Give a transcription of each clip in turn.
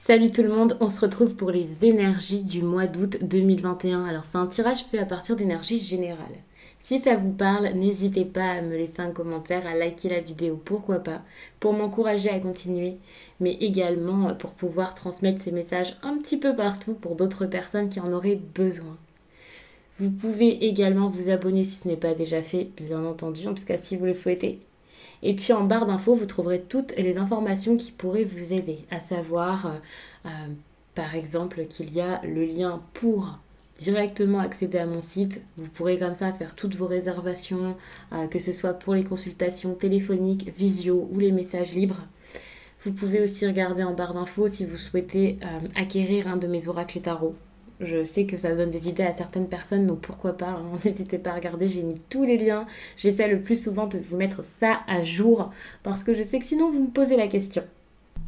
Salut tout le monde, on se retrouve pour les énergies du mois d'août 2021. Alors c'est un tirage fait à partir d'énergie générale. Si ça vous parle, n'hésitez pas à me laisser un commentaire, à liker la vidéo, pourquoi pas, pour m'encourager à continuer, mais également pour pouvoir transmettre ces messages un petit peu partout pour d'autres personnes qui en auraient besoin. Vous pouvez également vous abonner si ce n'est pas déjà fait, bien entendu, en tout cas si vous le souhaitez. Et puis en barre d'infos, vous trouverez toutes les informations qui pourraient vous aider, à savoir par exemple qu'il y a le lien pour directement accéder à mon site. Vous pourrez comme ça faire toutes vos réservations, que ce soit pour les consultations téléphoniques, visio ou les messages libres. Vous pouvez aussi regarder en barre d'infos si vous souhaitez acquérir un de mes oracles et tarots. Je sais que ça donne des idées à certaines personnes, donc pourquoi pas, hein, n'hésitez pas à regarder, j'ai mis tous les liens. J'essaie le plus souvent de vous mettre ça à jour, parce que je sais que sinon vous me posez la question.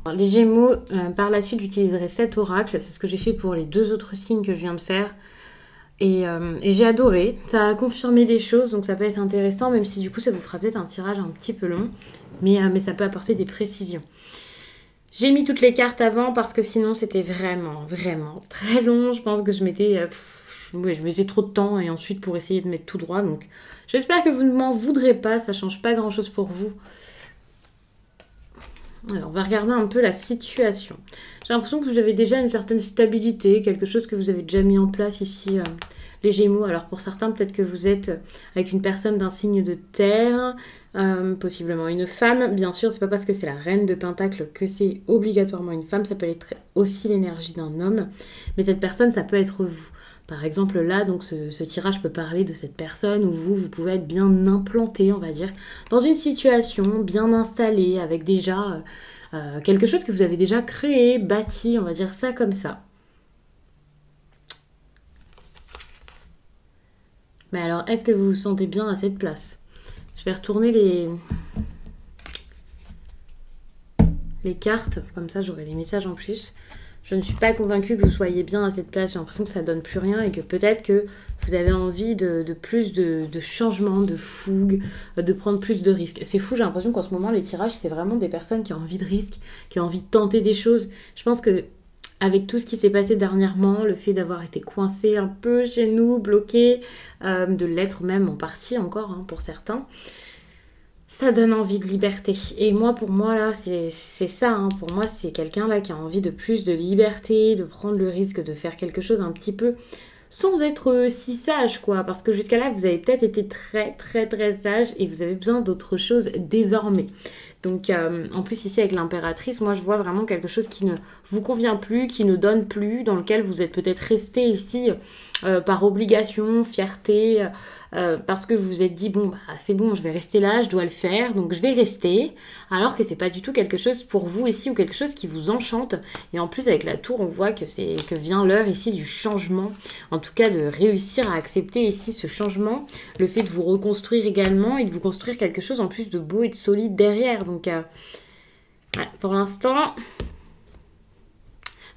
Alors, les Gémeaux, par la suite j'utiliserai cet oracle, c'est ce que j'ai fait pour les deux autres signes que je viens de faire. Et j'ai adoré, ça a confirmé des choses, donc ça peut être intéressant, même si du coup ça vous fera peut-être un tirage un petit peu long, mais ça peut apporter des précisions. J'ai mis toutes les cartes avant parce que sinon c'était vraiment très long. Je pense que je mettais trop de temps et ensuite pour essayer de mettre tout droit. Donc j'espère que vous ne m'en voudrez pas, ça change pas grand chose pour vous. Alors on va regarder un peu la situation. J'ai l'impression que vous avez déjà une certaine stabilité, quelque chose que vous avez déjà mis en place ici, les Gémeaux. Alors pour certains peut-être que vous êtes avec une personne d'un signe de terre. Possiblement une femme, bien sûr, c'est pas parce que c'est la reine de Pentacle que c'est obligatoirement une femme, ça peut être aussi l'énergie d'un homme, mais cette personne, ça peut être vous. Par exemple, là, donc ce tirage peut parler de cette personne où vous pouvez être bien implanté, on va dire, dans une situation bien installée, avec déjà quelque chose que vous avez déjà créé, bâti, on va dire ça comme ça. Mais alors, est-ce que vous vous sentez bien à cette place ? Je vais retourner les cartes, comme ça j'aurai les messages en plus. Je ne suis pas convaincue que vous soyez bien à cette place, j'ai l'impression que ça donne plus rien et que peut-être que vous avez envie de plus de changement, de fougue, de prendre plus de risques. C'est fou, j'ai l'impression qu'en ce moment les tirages c'est vraiment des personnes qui ont envie de risques, qui ont envie de tenter des choses. Je pense que avec tout ce qui s'est passé dernièrement, le fait d'avoir été coincé un peu chez nous, bloqué, de l'être même en partie encore hein, pour certains, ça donne envie de liberté. Et moi, pour moi, là, c'est ça. Hein. Pour moi, c'est quelqu'un là qui a envie de plus de liberté, de prendre le risque de faire quelque chose un petit peu sans être si sage, quoi. Parce que jusqu'à là, vous avez peut-être été très sage et vous avez besoin d'autre chose désormais. Donc, en plus, ici, avec l'impératrice, moi, je vois vraiment quelque chose qui ne vous convient plus, qui ne donne plus, dans lequel vous êtes peut-être resté ici par obligation, fierté, parce que vous vous êtes dit, bon, bah, c'est bon, je vais rester là, je dois le faire, donc je vais rester, alors que c'est pas du tout quelque chose pour vous ici, ou quelque chose qui vous enchante. Et en plus, avec la tour, on voit que vient l'heure ici du changement, en tout cas de réussir à accepter ici ce changement, le fait de vous reconstruire également, et de vous construire quelque chose en plus de beau et de solide derrière. Donc, ouais, pour l'instant,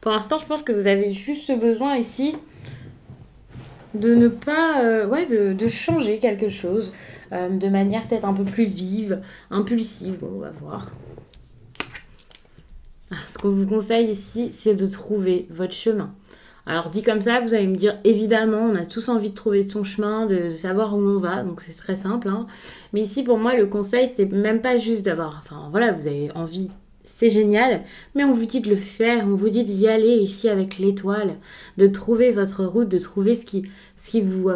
je pense que vous avez juste ce besoin ici de ne pas, de changer quelque chose de manière peut-être un peu plus vive, impulsive. Bon, on va voir. Ce qu'on vous conseille ici, c'est de trouver votre chemin. Alors dit comme ça, vous allez me dire, évidemment, on a tous envie de trouver son chemin, de savoir où on va, donc c'est très simple. Hein. Mais ici, pour moi, le conseil, c'est même pas juste d'avoir, enfin voilà, vous avez envie, c'est génial, mais on vous dit de le faire, on vous dit d'y aller ici avec l'étoile, de trouver votre route, de trouver ce qui vous...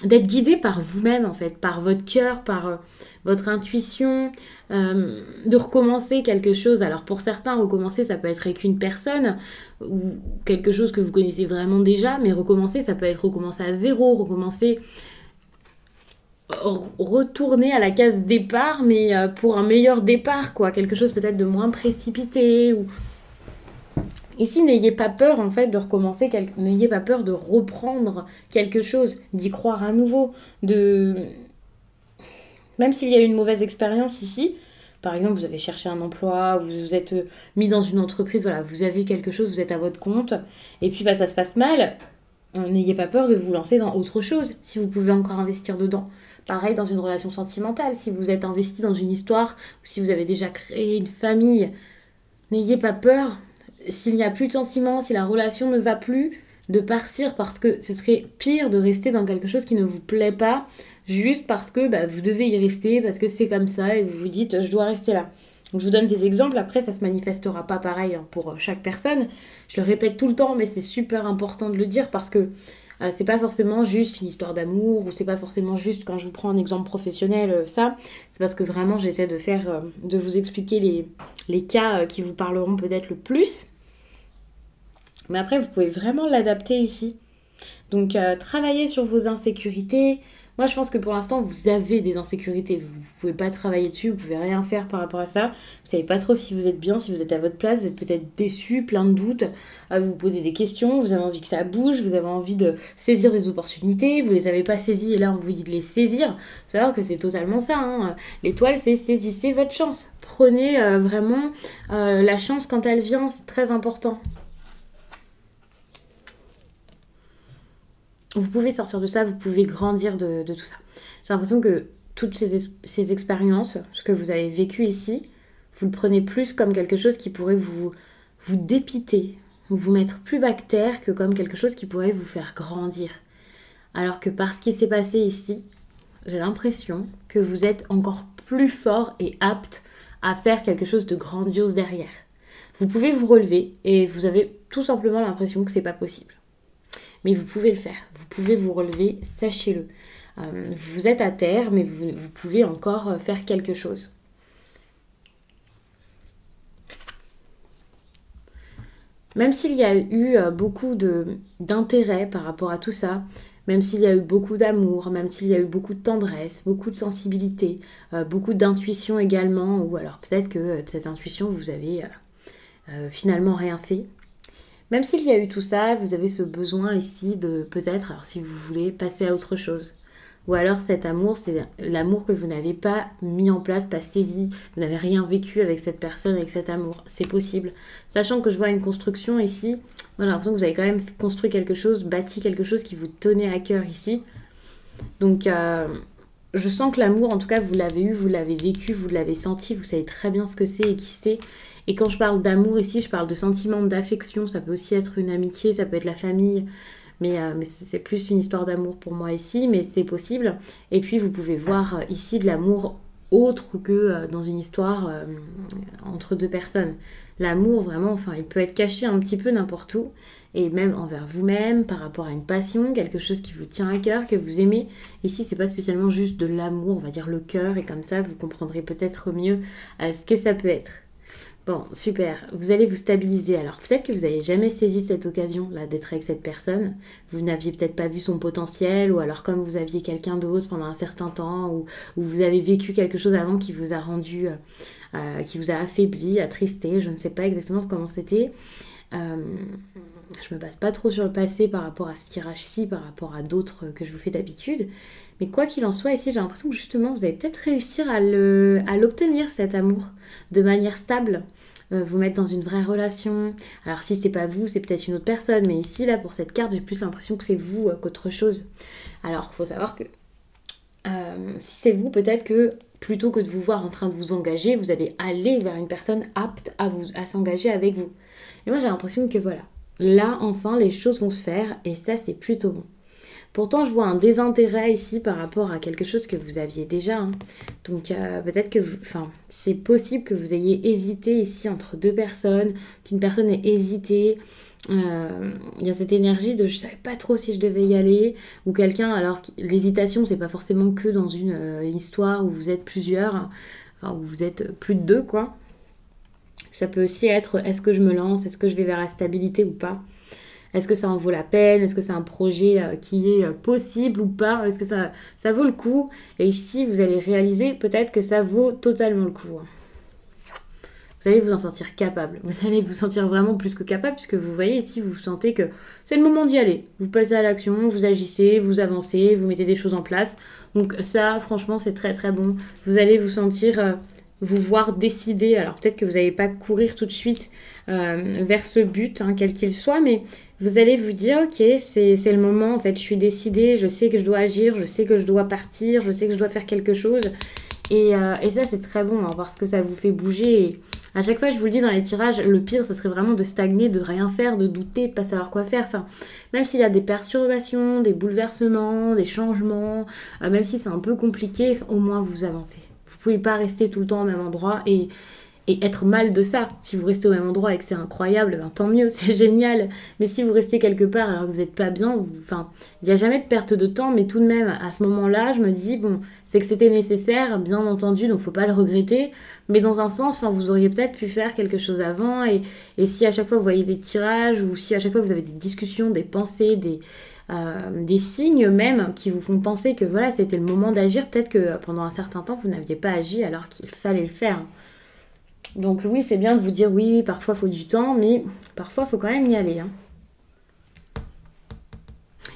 d'être guidé par vous-même en fait, par votre cœur, par votre intuition, de recommencer quelque chose. Alors pour certains, recommencer, ça peut être avec une personne ou quelque chose que vous connaissez vraiment déjà, mais recommencer, ça peut être recommencer à zéro, recommencer... retourner à la case départ, mais pour un meilleur départ, quoi. Quelque chose peut-être de moins précipité. Ou... Ici, n'ayez pas peur, en fait, de recommencer, n'ayez pas peur de reprendre quelque chose, d'y croire à nouveau, Même s'il y a eu une mauvaise expérience ici, par exemple, vous avez cherché un emploi, vous vous êtes mis dans une entreprise, voilà, vous avez quelque chose, vous êtes à votre compte, et puis ça se passe mal, n'ayez pas peur de vous lancer dans autre chose, si vous pouvez encore investir dedans. Pareil dans une relation sentimentale, si vous êtes investi dans une histoire, ou si vous avez déjà créé une famille, N'ayez pas peur, s'il n'y a plus de sentiments, si la relation ne va plus, de partir parce que ce serait pire de rester dans quelque chose qui ne vous plaît pas, juste parce que vous devez y rester, parce que c'est comme ça et vous vous dites je dois rester là. Donc je vous donne des exemples, après ça se manifestera pas pareil pour chaque personne. Je le répète tout le temps, mais c'est super important de le dire parce que c'est pas forcément juste une histoire d'amour ou c'est pas forcément juste quand je vous prends un exemple professionnel ça. C'est parce que vraiment j'essaie de faire, de vous expliquer les cas qui vous parleront peut-être le plus. Mais après vous pouvez vraiment l'adapter ici. Donc, travaillez sur vos insécurités. Moi, je pense que pour l'instant, vous avez des insécurités. Vous ne pouvez pas travailler dessus, vous pouvez rien faire par rapport à ça. Vous savez pas trop si vous êtes bien, si vous êtes à votre place. Vous êtes peut-être déçu, plein de doutes. Vous vous posez des questions, vous avez envie que ça bouge, vous avez envie de saisir des opportunités. Vous les avez pas saisies et là, on vous dit de les saisir. Faut savoir que c'est totalement ça. Hein. L'étoile, c'est saisissez votre chance. Prenez vraiment la chance quand elle vient, c'est très important. Vous pouvez sortir de ça, vous pouvez grandir de tout ça. J'ai l'impression que toutes ces expériences, ce que vous avez vécu ici, vous le prenez plus comme quelque chose qui pourrait vous dépiter, vous mettre plus bactère que comme quelque chose qui pourrait vous faire grandir. Alors que par ce qui s'est passé ici, j'ai l'impression que vous êtes encore plus fort et apte à faire quelque chose de grandiose derrière. Vous pouvez vous relever et vous avez tout simplement l'impression que c'est pas possible. Mais vous pouvez le faire, vous pouvez vous relever, sachez-le. Vous êtes à terre, mais vous pouvez encore faire quelque chose. Même s'il y a eu beaucoup d'intérêt par rapport à tout ça, même s'il y a eu beaucoup d'amour, même s'il y a eu beaucoup de tendresse, beaucoup de sensibilité, beaucoup d'intuition également, ou alors peut-être que de cette intuition, vous avez finalement rien fait. Même s'il y a eu tout ça, vous avez ce besoin ici de peut-être, alors si vous voulez, passer à autre chose. Ou alors cet amour, c'est l'amour que vous n'avez pas mis en place, pas saisi, vous n'avez rien vécu avec cette personne, avec cet amour. C'est possible. Sachant que je vois une construction ici, moi j'ai l'impression que vous avez quand même construit quelque chose, bâti quelque chose qui vous tenait à cœur ici. Donc je sens que l'amour, en tout cas, vous l'avez eu, vous l'avez vécu, vous l'avez senti, vous savez très bien ce que c'est et qui c'est. Et quand je parle d'amour ici, je parle de sentiment d'affection. Ça peut aussi être une amitié, ça peut être la famille. Mais c'est plus une histoire d'amour pour moi ici, mais c'est possible. Et puis vous pouvez voir ici de l'amour autre que dans une histoire entre deux personnes. L'amour, vraiment, enfin, il peut être caché un petit peu n'importe où. Et même envers vous-même, par rapport à une passion, quelque chose qui vous tient à cœur, que vous aimez. Ici, c'est pas spécialement juste de l'amour, on va dire le cœur. Et comme ça, vous comprendrez peut-être mieux ce que ça peut être. Bon, super. Vous allez vous stabiliser. Alors, peut-être que vous n'avez jamais saisi cette occasion-là d'être avec cette personne. Vous n'aviez peut-être pas vu son potentiel, ou alors comme vous aviez quelqu'un d'autre pendant un certain temps, ou vous avez vécu quelque chose avant qui vous a rendu, qui vous a affaibli, attristé. Je ne sais pas exactement comment c'était. Je me base pas trop sur le passé par rapport à ce tirage-ci, par rapport à d'autres que je vous fais d'habitude. Mais quoi qu'il en soit, ici, j'ai l'impression que justement, vous allez peut-être réussir à l'obtenir, cet amour, de manière stable. Vous mettre dans une vraie relation. Alors si c'est pas vous, c'est peut-être une autre personne. Mais ici, là, pour cette carte, j'ai plus l'impression que c'est vous qu'autre chose. Alors, il faut savoir que si c'est vous, peut-être que plutôt que de vous voir en train de vous engager, vous allez aller vers une personne apte à s'engager avec vous. Et moi, j'ai l'impression que voilà, là, enfin, les choses vont se faire et ça, c'est plutôt bon. Pourtant, je vois un désintérêt ici par rapport à quelque chose que vous aviez déjà. Hein. Donc, peut-être que c'est possible que vous ayez hésité ici entre deux personnes, qu'une personne ait hésité. Il y a cette énergie de je savais pas trop si je devais y aller, ou quelqu'un, alors l'hésitation, c'est pas forcément que dans une histoire où vous êtes plusieurs, enfin, où vous êtes plus de deux, quoi. Ça peut aussi être est-ce que je me lance, est-ce que je vais vers la stabilité ou pas? Est-ce que ça en vaut la peine? Est-ce que c'est un projet qui est possible ou pas? Est-ce que ça vaut le coup? Et ici, vous allez réaliser peut-être que ça vaut totalement le coup. Vous allez vous en sentir capable. Vous allez vous sentir vraiment plus que capable puisque vous voyez ici, vous sentez que c'est le moment d'y aller. Vous passez à l'action, vous agissez, vous avancez, vous mettez des choses en place. Donc ça, franchement, c'est très très bon. Vous allez vous sentir... vous voir décider, alors peut-être que vous n'allez pas courir tout de suite vers ce but, hein, quel qu'il soit, mais vous allez vous dire, ok, c'est le moment, en fait, je suis décidée, je sais que je dois agir, je sais que je dois partir, je sais que je dois faire quelque chose, Et ça, c'est très bon, hein, parce que ça vous fait bouger. Et à chaque fois, je vous le dis dans les tirages, le pire, ce serait vraiment de stagner, de rien faire, de douter, de pas savoir quoi faire. Enfin, même s'il y a des perturbations, des bouleversements, des changements, même si c'est un peu compliqué, au moins vous avancez. Vous pouvez pas rester tout le temps au même endroit et être mal de ça. Si vous restez au même endroit et que c'est incroyable, ben, tant mieux, c'est génial. Mais si vous restez quelque part alors que vous n'êtes pas bien, enfin, il n'y a jamais de perte de temps, mais tout de même, à ce moment-là, je me dis, bon, c'est que c'était nécessaire, bien entendu, donc faut pas le regretter. Mais dans un sens, enfin, vous auriez peut-être pu faire quelque chose avant. Et si à chaque fois vous voyez des tirages, ou si à chaque fois vous avez des discussions, des pensées, des signes même qui vous font penser que voilà, c'était le moment d'agir, peut-être que pendant un certain temps, vous n'aviez pas agi alors qu'il fallait le faire. Donc oui, c'est bien de vous dire oui, parfois il faut du temps, mais parfois il faut quand même y aller, hein.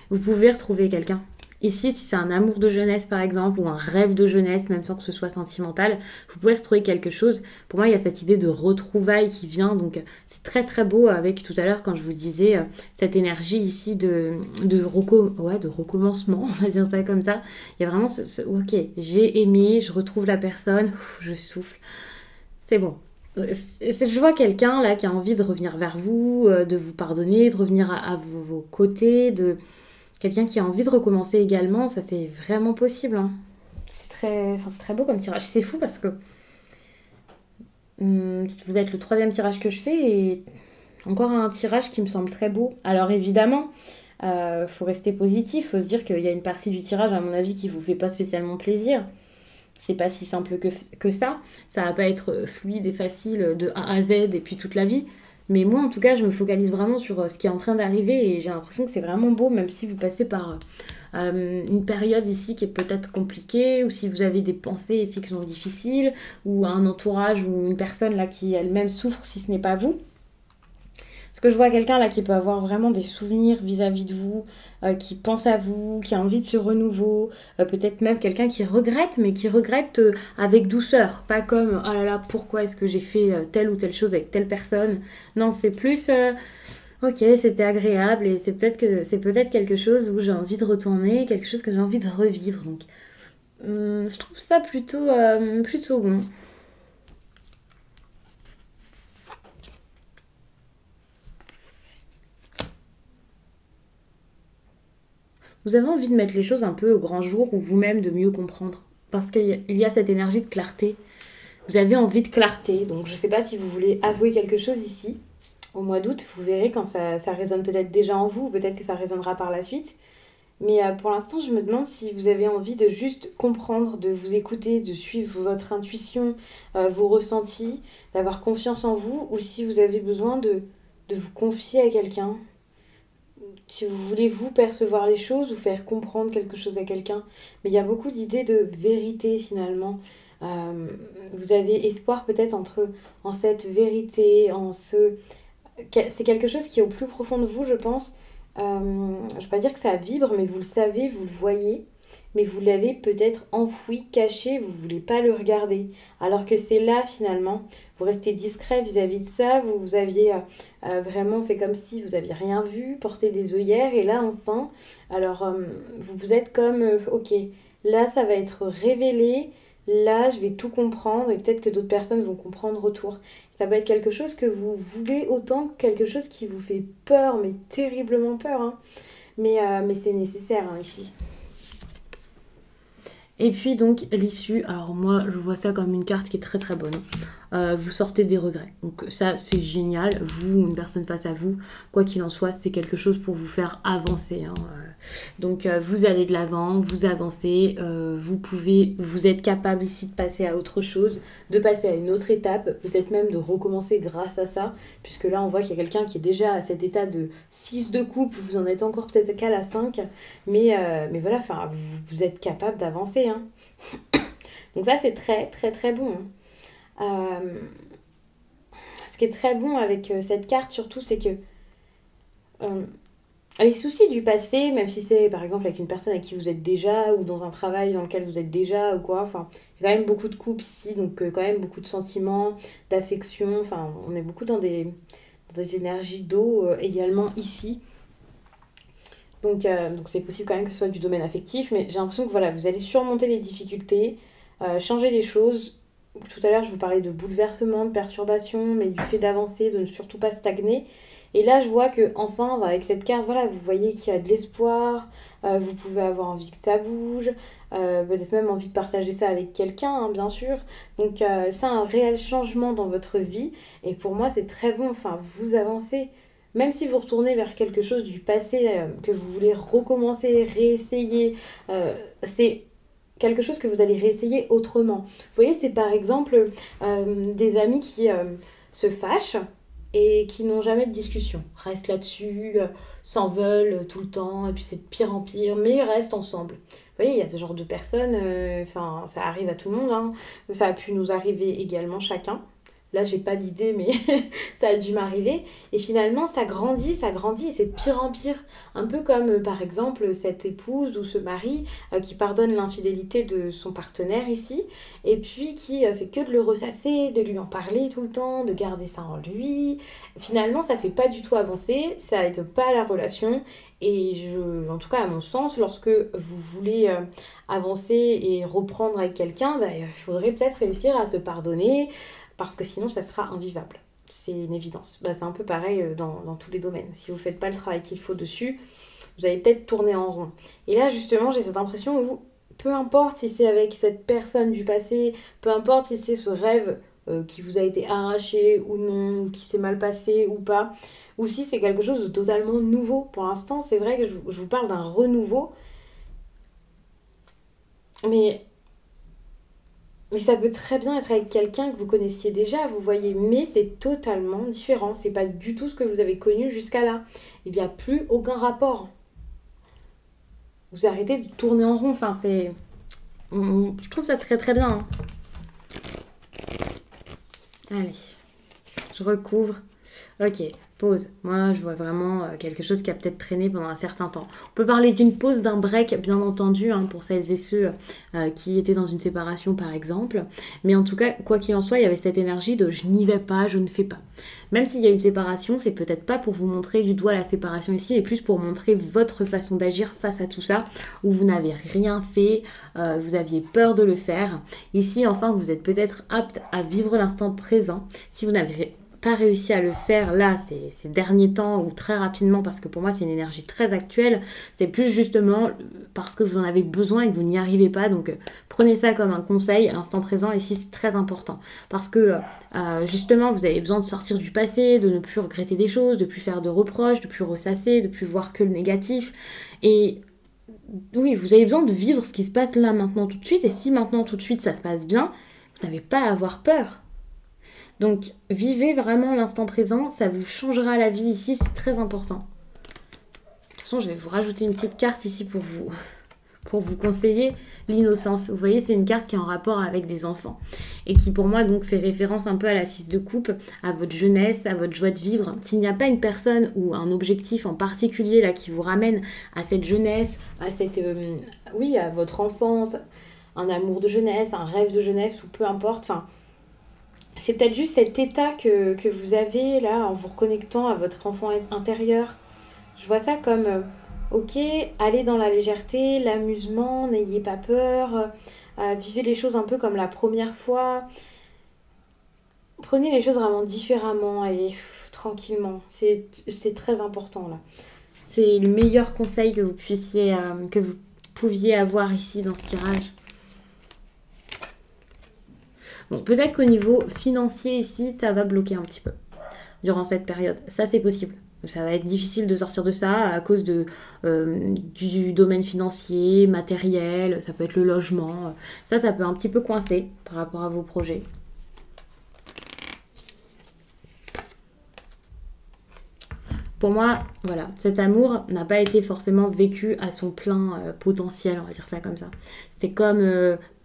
Vous pouvez retrouver quelqu'un. Ici, si c'est un amour de jeunesse par exemple, ou un rêve de jeunesse, même sans que ce soit sentimental, vous pouvez retrouver quelque chose. Pour moi, il y a cette idée de retrouvailles qui vient, donc c'est très très beau avec tout à l'heure quand je vous disais cette énergie ici de recommencement, on va dire ça comme ça. Il y a vraiment ok, j'ai aimé, je retrouve la personne, je souffle, c'est bon. Je vois quelqu'un là qui a envie de revenir vers vous, de vous pardonner, de revenir à vos côtés, de quelqu'un qui a envie de recommencer également, ça c'est vraiment possible, hein. C'est très beau comme tirage. C'est fou parce que vous êtes le troisième tirage que je fais et encore un tirage qui me semble très beau. Alors évidemment, faut rester positif, faut se dire qu'il y a une partie du tirage à mon avis qui vous fait pas spécialement plaisir. C'est pas si simple que ça. Ça va pas être fluide et facile de A à Z et puis toute la vie. Mais moi, en tout cas, je me focalise vraiment sur ce qui est en train d'arriver et j'ai l'impression que c'est vraiment beau, même si vous passez par une période ici qui est peut-être compliquée, ou si vous avez des pensées ici qui sont difficiles, ou un entourage ou une personne là qui elle-même souffre si ce n'est pas vous. Parce que je vois quelqu'un là qui peut avoir vraiment des souvenirs vis-à-vis de vous, qui pense à vous, qui a envie de ce renouveau, peut-être même quelqu'un qui regrette, mais qui regrette avec douceur, pas comme oh là là, pourquoi est-ce que j'ai fait telle ou telle chose avec telle personne. Non, c'est plus ok, c'était agréable et c'est peut-être quelque chose où j'ai envie de retourner, quelque chose que j'ai envie de revivre. Donc, je trouve ça plutôt bon. Vous avez envie de mettre les choses un peu au grand jour ou vous-même de mieux comprendre. Parce qu'il y a cette énergie de clarté. Vous avez envie de clarté. Donc je ne sais pas si vous voulez avouer quelque chose ici. Au mois d'août, vous verrez quand ça résonne peut-être déjà en vous, ou peut-être que ça résonnera par la suite. Mais pour l'instant, je me demande si vous avez envie de juste comprendre, de vous écouter, de suivre votre intuition, vos ressentis, d'avoir confiance en vous, ou si vous avez besoin de vous confier à quelqu'un, si vous voulez vous percevoir les choses ou faire comprendre quelque chose à quelqu'un. Mais il y a beaucoup d'idées de vérité finalement. Vous avez espoir peut-être en cette vérité, c'est quelque chose qui est au plus profond de vous, je pense. Je ne vais pas dire que ça vibre, mais vous le savez, vous le voyez. Mais vous l'avez peut-être enfoui, caché, vous ne voulez pas le regarder. Alors que c'est là finalement, vous restez discret vis-à-vis de ça, vous aviez vraiment fait comme si vous n'aviez rien vu, porté des œillères, et là enfin, alors vous êtes comme, ok, là ça va être révélé, là je vais tout comprendre, et peut-être que d'autres personnes vont comprendre autour. Ça peut être quelque chose que vous voulez autant que quelque chose qui vous fait peur, mais terriblement peur, hein. Mais c'est nécessaire hein, ici. Et puis donc l'issue, alors moi je vois ça comme une carte qui est très très bonne. Vous sortez des regrets. Donc ça c'est génial. Vous, une personne face à vous, quoi qu'il en soit, c'est quelque chose pour vous faire avancer, hein. Donc vous allez de l'avant, vous avancez, vous êtes capable ici de passer à autre chose, de passer à une autre étape, peut-être même de recommencer grâce à ça, puisque là on voit qu'il y a quelqu'un qui est déjà à cet état de 6 de coupe, vous en êtes encore peut-être qu'à la 5, mais voilà, enfin, vous êtes capable d'avancer, hein. Donc ça c'est très très très bon, hein. Ce qui est très bon avec cette carte surtout, c'est que euh, les soucis du passé, même si c'est par exemple avec une personne avec qui vous êtes déjà ou dans un travail dans lequel vous êtes déjà ou quoi, enfin, il y a quand même beaucoup de couples ici, donc quand même beaucoup de sentiments, d'affection, enfin, on est beaucoup dans des énergies d'eau également ici. Donc c'est possible quand même que ce soit du domaine affectif, mais j'ai l'impression que voilà, vous allez surmonter les difficultés, changer les choses. Tout à l'heure, je vous parlais de bouleversement, de perturbation, mais du fait d'avancer, de ne surtout pas stagner. Et là, je vois que enfin, avec cette carte, voilà, vous voyez qu'il y a de l'espoir, vous pouvez avoir envie que ça bouge, peut-être même envie de partager ça avec quelqu'un, hein, bien sûr. Donc, c'est un réel changement dans votre vie. Et pour moi, c'est très bon. Enfin, vous avancez. Même si vous retournez vers quelque chose du passé que vous voulez recommencer, réessayer, c'est quelque chose que vous allez réessayer autrement. Vous voyez, c'est par exemple des amis qui se fâchent et qui n'ont jamais de discussion. Restent là-dessus, s'en veulent tout le temps, et puis c'est de pire en pire, mais ils restent ensemble. Vous voyez, il y a ce genre de personnes, enfin, ça arrive à tout le monde, hein. Ça a pu nous arriver également chacun. Là, j'ai pas d'idée, mais ça a dû m'arriver. Et finalement, ça grandit, et c'est de pire en pire. Un peu comme, par exemple, cette épouse ou ce mari qui pardonne l'infidélité de son partenaire ici, et puis qui fait que de le ressasser, de lui en parler tout le temps, de garder ça en lui. Finalement, ça fait pas du tout avancer, ça aide pas la relation. Et en tout cas, à mon sens, lorsque vous voulez avancer et reprendre avec quelqu'un, bah, il faudrait peut-être réussir à se pardonner, parce que sinon ça sera invivable. C'est une évidence. Bah, c'est un peu pareil dans tous les domaines. Si vous ne faites pas le travail qu'il faut dessus, vous allez peut-être tourner en rond. Et là, justement, j'ai cette impression où, peu importe si c'est avec cette personne du passé, peu importe si c'est ce rêve qui vous a été arraché ou non, qui s'est mal passé ou pas, ou si c'est quelque chose de totalement nouveau. Pour l'instant, c'est vrai que je vous parle d'un renouveau, mais ça peut très bien être avec quelqu'un que vous connaissiez déjà, vous voyez, mais c'est totalement différent. C'est pas du tout ce que vous avez connu jusqu'à là. Il n'y a plus aucun rapport. Vous arrêtez de tourner en rond. Enfin, c'est. Je trouve ça très très bien, hein. Allez, je recouvre. Ok, pause. Moi, je vois vraiment quelque chose qui a peut-être traîné pendant un certain temps. On peut parler d'une pause, d'un break, bien entendu, hein, pour celles et ceux qui étaient dans une séparation, par exemple. Mais en tout cas, quoi qu'il en soit, il y avait cette énergie de je n'y vais pas, je ne fais pas. Même s'il y a une séparation, c'est peut-être pas pour vous montrer du doigt la séparation ici, mais plus pour montrer votre façon d'agir face à tout ça, où vous n'avez rien fait, vous aviez peur de le faire. Ici, enfin, vous êtes peut-être apte à vivre l'instant présent. Si vous n'avez pas réussi à le faire là ces derniers temps ou très rapidement, parce que pour moi c'est une énergie très actuelle, c'est plus justement parce que vous en avez besoin et que vous n'y arrivez pas. Donc prenez ça comme un conseil. L'instant présent ici c'est très important, parce que justement vous avez besoin de sortir du passé, de ne plus regretter des choses, de plus faire de reproches, de plus ressasser, de plus voir que le négatif. Et oui, vous avez besoin de vivre ce qui se passe là maintenant tout de suite, et si maintenant tout de suite ça se passe bien, vous n'avez pas à avoir peur. Donc, vivez vraiment l'instant présent, ça vous changera la vie ici, c'est très important. De toute façon, je vais vous rajouter une petite carte ici pour vous conseiller l'innocence. Vous voyez, c'est une carte qui est en rapport avec des enfants et qui, pour moi, donc fait référence un peu à la 6 de coupe, à votre jeunesse, à votre joie de vivre. S'il n'y a pas une personne ou un objectif en particulier là qui vous ramène à cette jeunesse, à cette, oui, à votre enfance, un amour de jeunesse, un rêve de jeunesse ou peu importe, enfin. C'est peut-être juste cet état que vous avez là en vous reconnectant à votre enfant intérieur. Je vois ça comme, ok, allez dans la légèreté, l'amusement, n'ayez pas peur, vivez les choses un peu comme la première fois. Prenez les choses vraiment différemment et tranquillement. C'est très important là. C'est le meilleur conseil que vous pouviez avoir ici dans ce tirage. Bon, peut-être qu'au niveau financier ici, ça va bloquer un petit peu durant cette période. Ça, c'est possible. Ça va être difficile de sortir de ça à cause du domaine financier, matériel, ça peut être le logement. Ça peut un petit peu coincer par rapport à vos projets. Pour moi, voilà, cet amour n'a pas été forcément vécu à son plein potentiel, on va dire ça comme ça. C'est comme,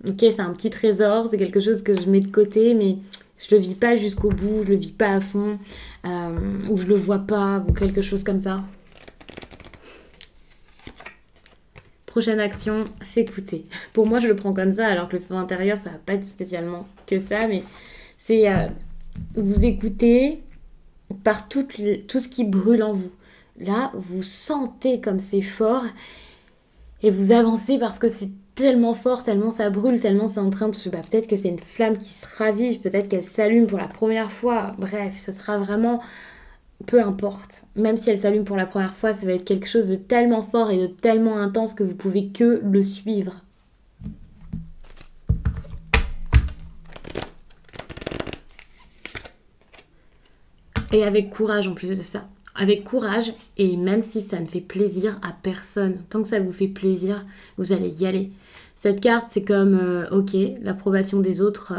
ok, c'est un petit trésor, c'est quelque chose que je mets de côté, mais je le vis pas jusqu'au bout, je le vis pas à fond, ou je le vois pas, ou quelque chose comme ça. Prochaine action, s'écouter. Pour moi, je le prends comme ça, alors que le feu intérieur, ça va pas être spécialement que ça, mais c'est vous écouter par tout ce qui brûle en vous. Là, vous sentez comme c'est fort et vous avancez parce que c'est tellement fort, tellement ça brûle, tellement c'est en train de se... Bah, peut-être que c'est une flamme qui se ravive, peut-être qu'elle s'allume pour la première fois. Bref, ce sera vraiment... Peu importe. Même si elle s'allume pour la première fois, ça va être quelque chose de tellement fort et de tellement intense que vous pouvez que le suivre. Et avec courage en plus de ça. Avec courage, et même si ça ne fait plaisir à personne, tant que ça vous fait plaisir, vous allez y aller. Cette carte, c'est comme, ok, l'approbation des autres,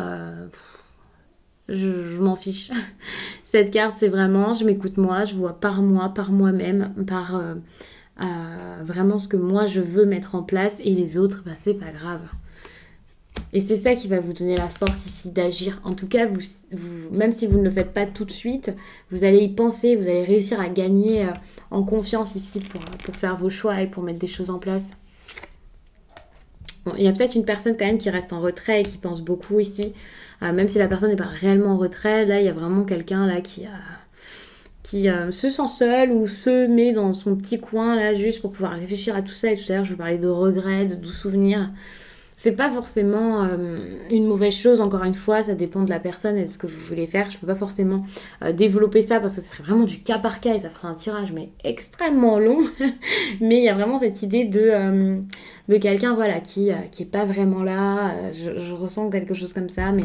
je m'en fiche. Cette carte, c'est vraiment, je m'écoute moi, je vois par moi, par moi-même, par vraiment ce que moi je veux mettre en place, et les autres, bah, c'est pas grave. Et c'est ça qui va vous donner la force ici d'agir. En tout cas, même si vous ne le faites pas tout de suite, vous allez y penser, vous allez réussir à gagner en confiance ici pour faire vos choix et pour mettre des choses en place. Bon, il y a peut-être une personne quand même qui reste en retrait et qui pense beaucoup ici. Même si la personne n'est pas réellement en retrait, là, il y a vraiment quelqu'un là qui se sent seul ou se met dans son petit coin là juste pour pouvoir réfléchir à tout ça. Et tout à l'heure, je vous parlais de regrets, de doux souvenirs. C'est pas forcément une mauvaise chose, encore une fois, ça dépend de la personne et de ce que vous voulez faire. Je peux pas forcément développer ça parce que ce serait vraiment du cas par cas et ça ferait un tirage mais extrêmement long. Mais il y a vraiment cette idée de quelqu'un voilà, qui est pas vraiment là. Je ressens quelque chose comme ça, mais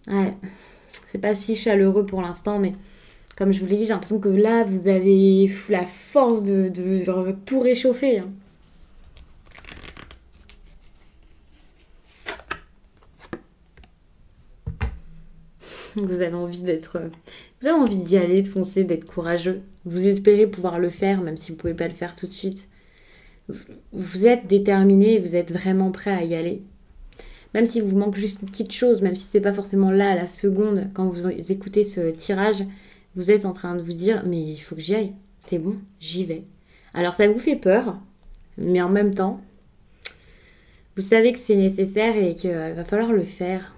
ouais, c'est pas si chaleureux pour l'instant, mais comme je vous l'ai dit, j'ai l'impression que là, vous avez la force de tout réchauffer. Hein. Vous avez envie vous avez envie d'y aller, de foncer, d'être courageux. Vous espérez pouvoir le faire, même si vous ne pouvez pas le faire tout de suite. Vous êtes déterminé, vous êtes vraiment prêt à y aller. Même s'il vous manque juste une petite chose, même si c'est pas forcément là à la seconde, quand vous écoutez ce tirage, vous êtes en train de vous dire, mais il faut que j'y aille. C'est bon, j'y vais. Alors ça vous fait peur, mais en même temps, vous savez que c'est nécessaire et qu'il va falloir le faire.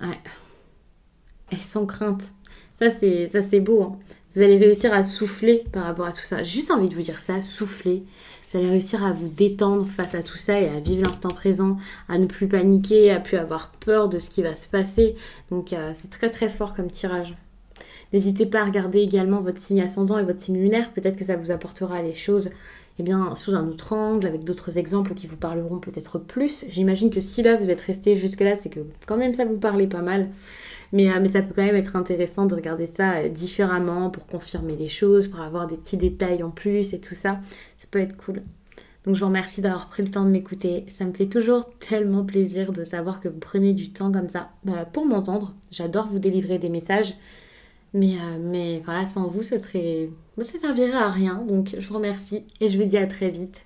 Ouais. Et sans crainte. Ça, c'est beau. Hein. Vous allez réussir à souffler par rapport à tout ça. J'ai juste envie de vous dire ça, souffler. Vous allez réussir à vous détendre face à tout ça et à vivre l'instant présent, à ne plus paniquer, à plus avoir peur de ce qui va se passer. Donc, c'est très très fort comme tirage. N'hésitez pas à regarder également votre signe ascendant et votre signe lunaire. Peut-être que ça vous apportera les choses sous un autre angle, avec d'autres exemples qui vous parleront peut-être plus. J'imagine que si là vous êtes resté jusque-là, c'est que quand même ça vous parlait pas mal. Mais ça peut quand même être intéressant de regarder ça différemment pour confirmer les choses, pour avoir des petits détails en plus et tout ça. Ça peut être cool. Donc je vous remercie d'avoir pris le temps de m'écouter. Ça me fait toujours tellement plaisir de savoir que vous prenez du temps comme ça pour m'entendre. J'adore vous délivrer des messages. Mais voilà, sans vous, ça servirait à rien. Donc je vous remercie et je vous dis à très vite.